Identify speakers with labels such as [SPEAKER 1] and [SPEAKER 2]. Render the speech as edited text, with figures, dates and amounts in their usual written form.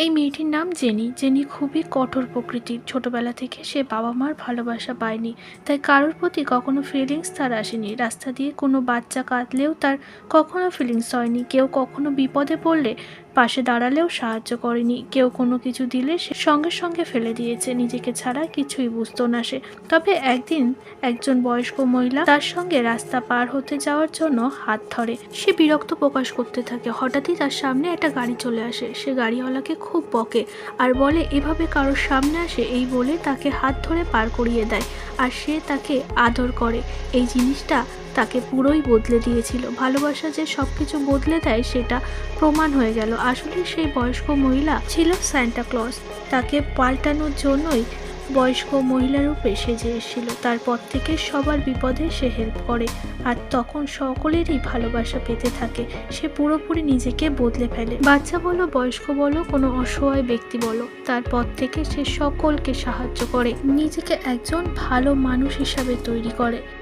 [SPEAKER 1] এই মেয়েটির নাম জেনি। জেনি খুবই কঠোর প্রকৃতির। ছোটবেলা থেকে সে বাবা মার ভালোবাসা পায়নি, তাই কারোর প্রতি কখনো ফিলিংস তার আসেনি। রাস্তা দিয়ে কোনো বাচ্চা কাঁদলেও তার কখনো ফিলিংস হয়নি। কেউ কখনো বিপদে পড়লে পাশে দাঁড়ালেও সাহায্য করেনি। কেউ কোনো কিছু দিলে সে সঙ্গে সঙ্গে ফেলে দিয়েছে। নিজেকে ছাড়া কিছুই বুঝতো না সে। তবে একদিন একজন বয়স্ক মহিলা তার সঙ্গে রাস্তা পার হতে যাওয়ার জন্য হাত ধরে। সে বিরক্ত প্রকাশ করতে থাকে। হঠাৎই তার সামনে একটা গাড়ি চলে আসে। সে গাড়িওয়ালাকে খুব বকে আর বলে এভাবে কারোর সামনে আসে, এই বলে তাকে হাত ধরে পার করিয়ে দেয় আর সে তাকে আদর করে। এই জিনিসটা তাকে পুরোই বদলে দিয়েছিল। ভালোবাসা যে সবকিছু বদলে দেয় সেটা প্রমাণ হয়ে গেল। আসলে সেই বয়স্ক মহিলা ছিল সান্টা ক্লজ। তাকে পাল্টানোর জন্যই বয়স্ক মহিলা রূপে সেজে এসেছিল। তারপর থেকে সবার বিপদে সে হেল্প করে আর তখন সকলেরই ভালোবাসা পেতে থাকে। সে পুরোপুরি নিজেকে বদলে ফেলে। বাচ্চা বলো, বয়স্ক বলো, কোনো অসহায় ব্যক্তি বলো, তারপর থেকে সে সকলকে সাহায্য করে, নিজেকে একজন ভালো মানুষ হিসাবে তৈরি করে।